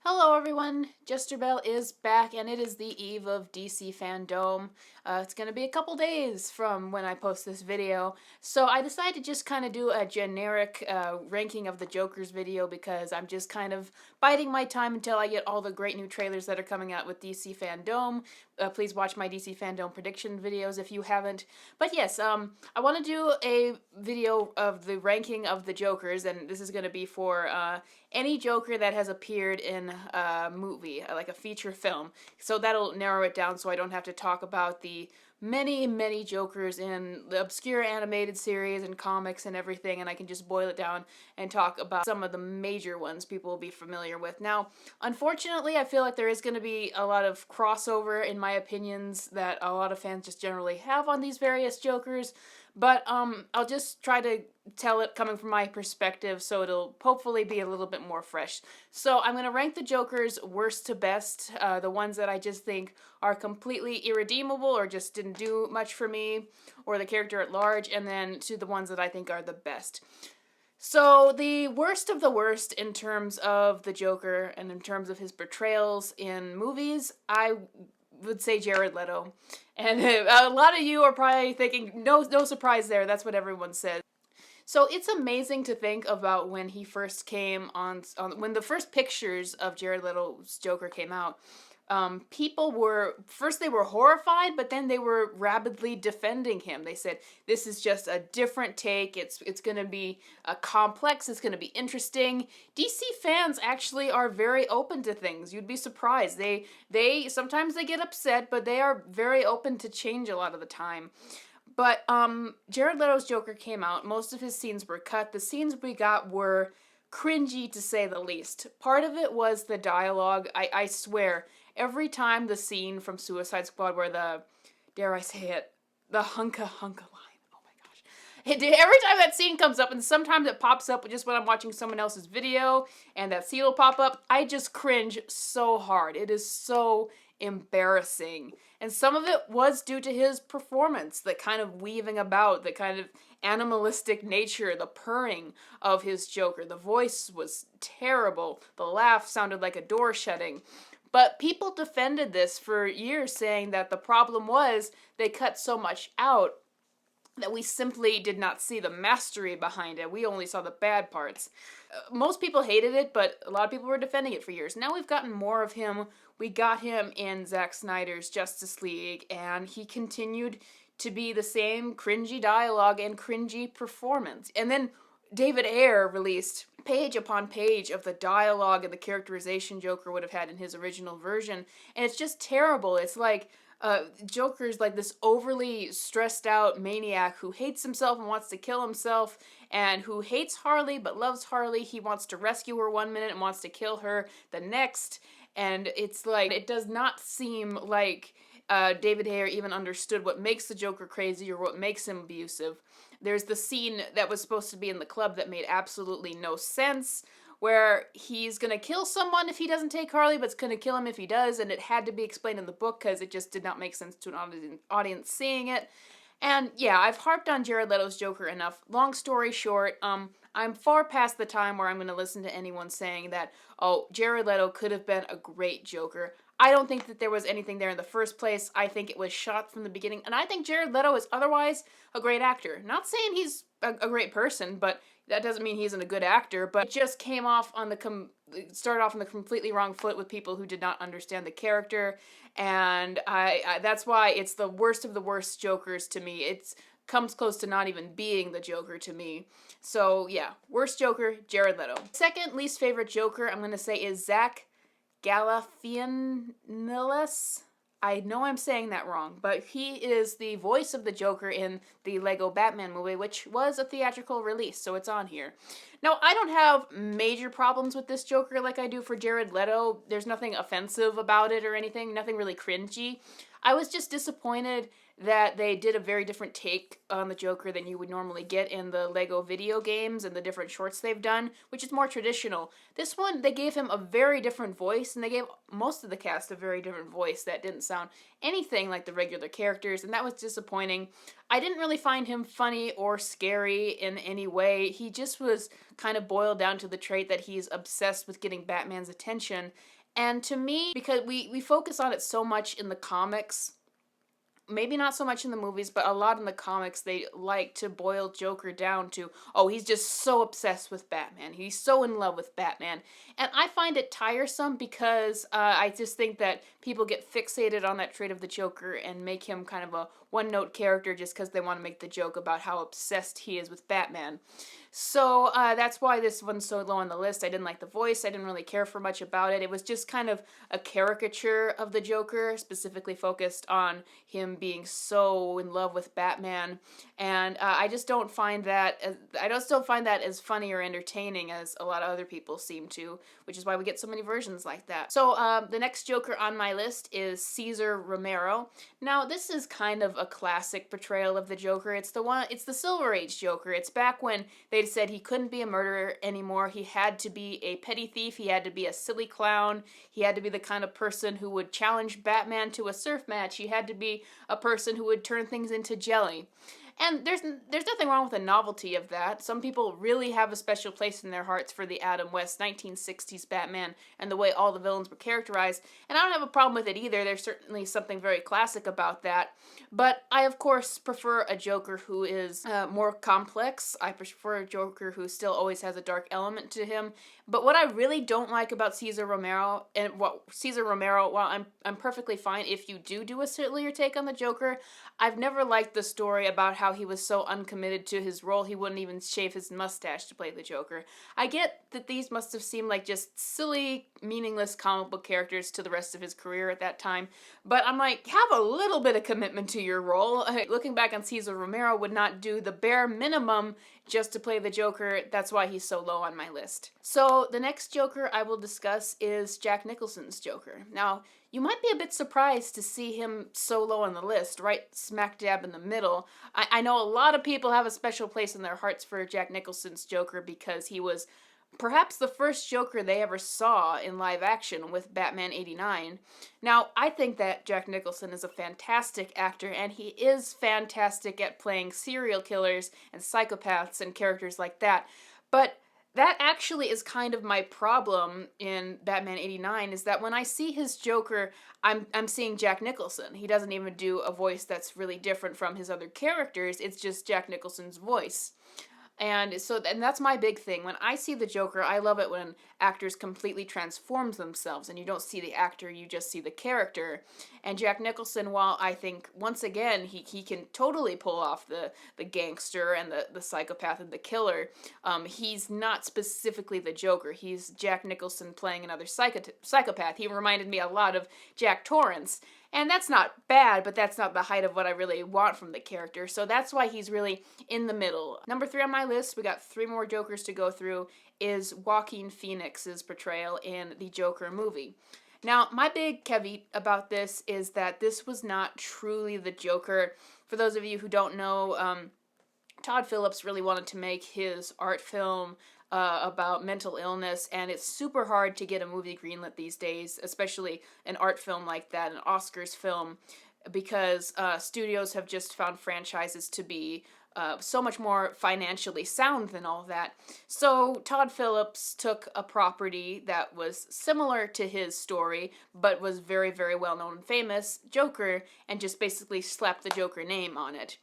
Hello everyone, Jester Bell is back and it is the eve of DC Fandom. It's going to be a couple days from when I post this video, so I decided to just kind of do a generic ranking of the Jokers video because I'm just kind of biding my time until I get all the great new trailers that are coming out with DC Fandom. Please watch my DC Fandom prediction videos if you haven't. But yes, I want to do a video of the ranking of the Jokers, and this is going to be for any Joker that has appeared in a movie, like a feature film. So that'll narrow it down so I don't have to talk about the many Jokers in the obscure animated series and comics and everything, and I can just boil it down and talk about some of the major ones people will be familiar with. Now, unfortunately, I feel like there is going to be a lot of crossover in my opinions that a lot of fans just generally have on these various Jokers, but I'll just try to tell it coming from my perspective so it'll hopefully be a little bit more fresh. So I'm going to rank the Jokers worst to best, the ones that I just think are completely irredeemable or just didn't do much for me, or the character at large, and then to the ones that I think are the best. So the worst of the worst in terms of the Joker and in terms of his portrayals in movies, I would say Jared Leto. And a lot of you are probably thinking, no surprise there, that's what everyone says. So it's amazing to think about when he first came on when the first pictures of Jared Leto's Joker came out. People were first they were horrified, but then they were rabidly defending him. They said this is just a different take. It's going to be complex. It's going to be interesting. DC fans actually are very open to things. You'd be surprised. They sometimes they get upset, but they are very open to change a lot of the time. But Jared Leto's Joker came out. Most of his scenes were cut. The scenes we got were cringy to say the least. Part of it was the dialogue. I swear, every time the scene from Suicide Squad where the, dare I say it, the hunka line. Oh my gosh. Every time that scene comes up, and sometimes it pops up just when I'm watching someone else's video, and that scene will pop up, I just cringe so hard. It is so embarrassing. And some of it was due to his performance, the kind of weaving about, the kind of animalistic nature, the purring of his Joker. The voice was terrible. The laugh sounded like a door shutting. But people defended this for years, saying that the problem was they cut so much out that we simply did not see the mastery behind it. We only saw the bad parts. Most people hated it, but a lot of people were defending it for years. Now we've gotten more of him. We got him in Zack Snyder's Justice League, and he continued to be the same cringy dialogue and cringy performance. And then David Ayer released page upon page of the dialogue and the characterization Joker would have had in his original version, and it's just terrible. It's like Joker's like this overly stressed out maniac who hates himself and wants to kill himself, and who hates Harley but loves Harley. He wants to rescue her one minute and wants to kill her the next, and it's like, it does not seem like David Ayer even understood what makes the Joker crazy or what makes him abusive. There's the scene that was supposed to be in the club that made absolutely no sense, where he's gonna kill someone if he doesn't take Harley, but it's gonna kill him if he does, and it had to be explained in the book because it just did not make sense to an audience seeing it. And yeah, I've harped on Jared Leto's Joker enough. Long story short, I'm far past the time where I'm going to listen to anyone saying that, oh, Jared Leto could have been a great Joker. I don't think that there was anything there in the first place. I think it was shot from the beginning, and I think Jared Leto is otherwise a great actor. Not saying he's a great person, but that doesn't mean he isn't a good actor, but it just came off on started off on the completely wrong foot with people who did not understand the character, and I that's why it's the worst of the worst Jokers to me. It's comes close to not even being the Joker to me. So yeah, worst Joker, Jared Leto. Second least favorite Joker, I'm gonna say, is Zach Galifianakis. I know I'm saying that wrong, but he is the voice of the Joker in the Lego Batman movie, which was a theatrical release, so it's on here. Now, I don't have major problems with this Joker like I do for Jared Leto. There's nothing offensive about it or anything, nothing really cringy. I was just disappointed that they did a very different take on the Joker than you would normally get in the Lego video games and the different shorts they've done, which is more traditional. This one, they gave him a very different voice, and they gave most of the cast a very different voice that didn't sound anything like the regular characters, and that was disappointing. I didn't really find him funny or scary in any way. He just was kind of boiled down to the trait that he's obsessed with getting Batman's attention. And to me, because we focus on it so much in the comics, maybe not so much in the movies, but a lot in the comics, they like to boil Joker down to, oh, he's just so obsessed with Batman. He's so in love with Batman. And I find it tiresome because I just think that people get fixated on that trait of the Joker and make him kind of a one-note character just because they want to make the joke about how obsessed he is with Batman. So that's why this one's so low on the list. I didn't like the voice. I didn't really care for much about it. It was just kind of a caricature of the Joker, specifically focused on him being so in love with Batman. And I just don't find that as funny or entertaining as a lot of other people seem to, which is why we get so many versions like that. So the next Joker on my list is Cesar Romero. Now this is kind of a classic portrayal of the Joker. It's the Silver Age Joker. It's back when they said he couldn't be a murderer anymore. He had to be a petty thief. He had to be a silly clown. He had to be the kind of person who would challenge Batman to a surf match. He had to be a person who would turn things into jelly. And there's nothing wrong with the novelty of that. Some people really have a special place in their hearts for the Adam West 1960s Batman and the way all the villains were characterized. And I don't have a problem with it either. There's certainly something very classic about that. But I, of course, prefer a Joker who is more complex. I prefer a Joker who still always has a dark element to him. But what I really don't like about Cesar Romero, while I'm perfectly fine if you do a sillier take on the Joker, I've never liked the story about how he was so uncommitted to his role he wouldn't even shave his mustache to play the Joker. I get that these must have seemed like just silly, meaningless comic book characters to the rest of his career at that time, but I'm like, have a little bit of commitment to your role. Looking back on Cesar Romero would not do the bare minimum just to play the Joker. That's why he's so low on my list. So the next Joker I will discuss is Jack Nicholson's Joker. Now, you might be a bit surprised to see him so low on the list, right smack dab in the middle. I know a lot of people have a special place in their hearts for Jack Nicholson's Joker because he was perhaps the first Joker they ever saw in live action with Batman '89. Now, I think that Jack Nicholson is a fantastic actor, and he is fantastic at playing serial killers and psychopaths and characters like that. But that actually is kind of my problem in Batman '89, is that when I see his Joker, I'm seeing Jack Nicholson. He doesn't even do a voice that's really different from his other characters. It's just Jack Nicholson's voice. And that's my big thing. When I see the Joker, I love it when actors completely transform themselves and you don't see the actor, you just see the character. And Jack Nicholson, while I think, once again, he can totally pull off the gangster and the psychopath and the killer, he's not specifically the Joker. He's Jack Nicholson playing another psychopath. He reminded me a lot of Jack Torrance. And that's not bad, but that's not the height of what I really want from the character. So that's why he's really in the middle. Number 3 on my list, we got 3 more Jokers to go through, is Joaquin Phoenix's portrayal in the Joker movie. Now, my big caveat about this is that this was not truly the Joker. For those of you who don't know, Todd Phillips really wanted to make his art film about mental illness, and it's super hard to get a movie greenlit these days, especially an art film like that, an Oscars film, because studios have just found franchises to be so much more financially sound than all that. So Todd Phillips took a property that was similar to his story, but was very, very well known and famous, Joker, and just basically slapped the Joker name on it.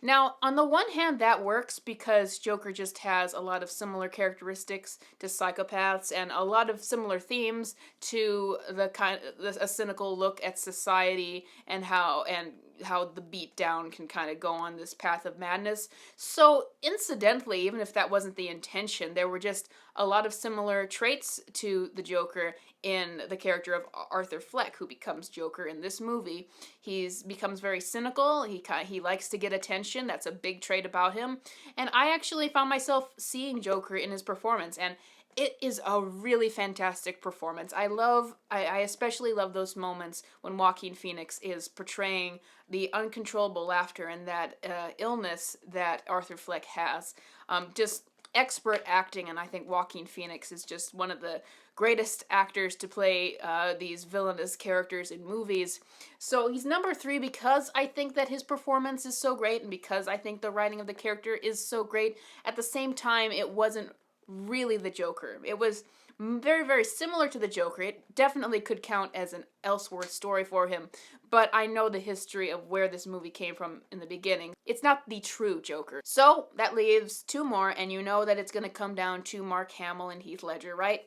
Now, on the one hand, that works because Joker just has a lot of similar characteristics to psychopaths and a lot of similar themes to a cynical look at society and how the beatdown can kind of go on this path of madness. So, incidentally, even if that wasn't the intention, there were just a lot of similar traits to the Joker in the character of Arthur Fleck, who becomes Joker in this movie. Becomes very cynical. He likes to get attention. That's a big trait about him. And I actually found myself seeing Joker in his performance. And It is a really fantastic performance. I especially love those moments when Joaquin Phoenix is portraying the uncontrollable laughter and that illness that Arthur Fleck has. Just expert acting, and I think Joaquin Phoenix is just one of the greatest actors to play these villainous characters in movies. So he's number three because I think that his performance is so great, and because I think the writing of the character is so great. At the same time, it wasn't really the Joker. It was very, very similar to the Joker. It definitely could count as an Elseworld story for him, but I know the history of where this movie came from in the beginning. It's not the true Joker. So that leaves two more, and you know that it's going to come down to Mark Hamill and Heath Ledger, right?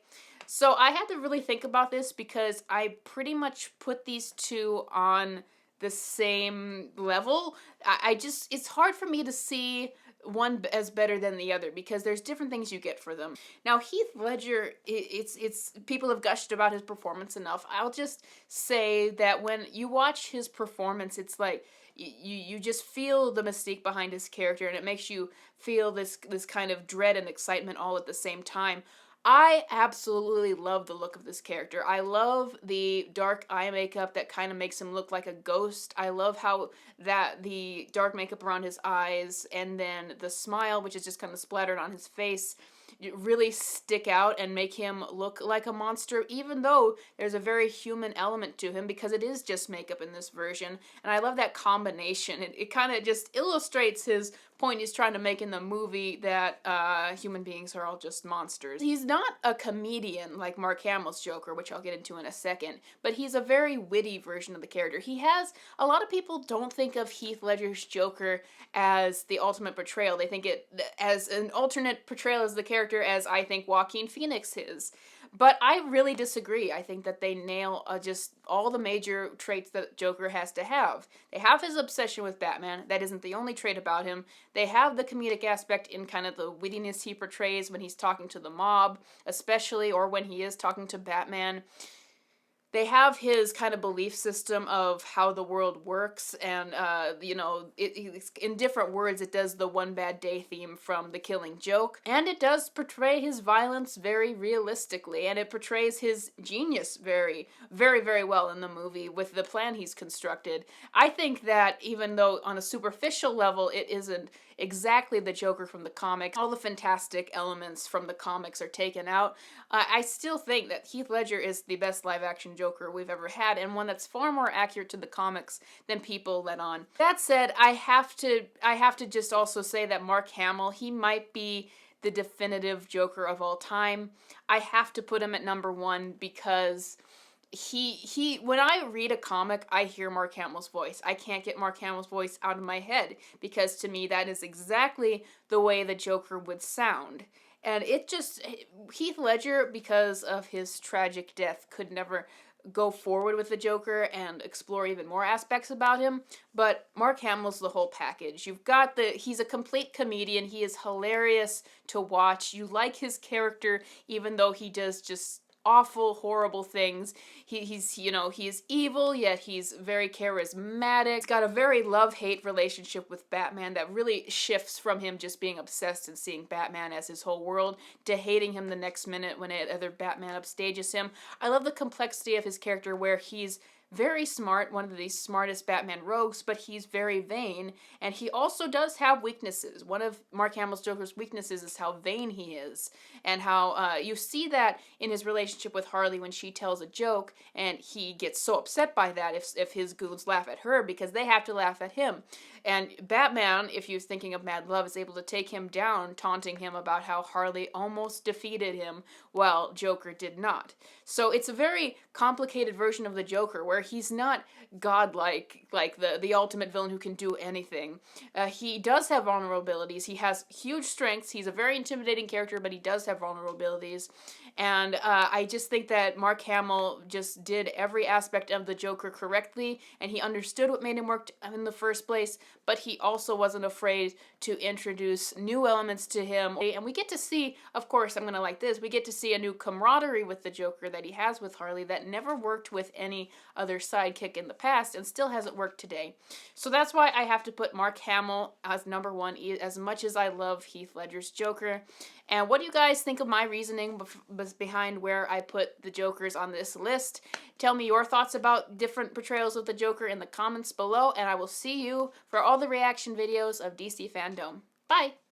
So I had to really think about this because I pretty much put these two on the same level. I just, it's hard for me to see one as better than the other because there's different things you get for them. Now Heath Ledger, it's people have gushed about his performance enough. I'll just say that when you watch his performance, it's like you just feel the mystique behind his character, and it makes you feel this kind of dread and excitement all at the same time. I absolutely love the look of this character. I love the dark eye makeup that kind of makes him look like a ghost. I love how that the dark makeup around his eyes and then the smile, which is just kind of splattered on his face, really stick out and make him look like a monster, even though there's a very human element to him because it is just makeup in this version. And I love that combination. It kind of just illustrates his point he's trying to make in the movie that human beings are all just monsters. He's not a comedian like Mark Hamill's Joker, which I'll get into in a second, but he's a very witty version of the character. He has, a lot of people don't think of Heath Ledger's Joker as the ultimate portrayal. They think it as an alternate portrayal as the character as I think Joaquin Phoenix is. But I really disagree. I think that they nail just all the major traits that Joker has to have. They have his obsession with Batman. That isn't the only trait about him. They have the comedic aspect in kind of the wittiness he portrays when he's talking to the mob, especially, or when he is talking to Batman. They have his kind of belief system of how the world works, and in different words, it does the One Bad Day theme from The Killing Joke, and it does portray his violence very realistically, and it portrays his genius very, very, very well in the movie with the plan he's constructed. I think that even though on a superficial level it isn't exactly the Joker from the comic, all the fantastic elements from the comics are taken out, I still think that Heath Ledger is the best live-action Joker we've ever had, and one that's far more accurate to the comics than people let on. That said, I have to just also say that Mark Hamill, he might be the definitive Joker of all time. I have to put him at number one because he when I read a comic, I hear Mark Hamill's voice. I can't get Mark Hamill's voice out of my head because to me that is exactly the way the Joker would sound. And it just, Heath Ledger, because of his tragic death, could never go forward with the Joker and explore even more aspects about him, but Mark Hamill's the whole package. You've got he's a complete comedian. He is hilarious to watch. You like his character even though he does just awful, horrible things. He's evil, yet he's very charismatic. He's got a very love-hate relationship with Batman that really shifts from him just being obsessed and seeing Batman as his whole world to hating him the next minute when other Batman upstages him. I love the complexity of his character where he's very smart, one of the smartest Batman rogues, but he's very vain, and he also does have weaknesses. One of Mark Hamill's Joker's weaknesses is how vain he is, and how you see that in his relationship with Harley when she tells a joke, and he gets so upset by that if his goons laugh at her because they have to laugh at him. And Batman, if you're thinking of Mad Love, is able to take him down, taunting him about how Harley almost defeated him while Joker did not. So it's a very complicated version of the Joker where he's not godlike, like the ultimate villain who can do anything. He does have vulnerabilities. He has huge strengths. He's a very intimidating character, but he does have vulnerabilities. And I just think that Mark Hamill just did every aspect of the Joker correctly, and he understood what made him work in the first place, but he also wasn't afraid to introduce new elements to him. And we get to see, of course, I'm going to like this, we get to see a new camaraderie with the Joker that he has with Harley that never worked with any other sidekick in the past and still hasn't worked today. So that's why I have to put Mark Hamill as number one, as much as I love Heath Ledger's Joker. And what do you guys think of my reasoning behind where I put the Jokers on this list? Tell me your thoughts about different portrayals of the Joker in the comments below, and I will see you for all the reaction videos of DC Fandom. Bye!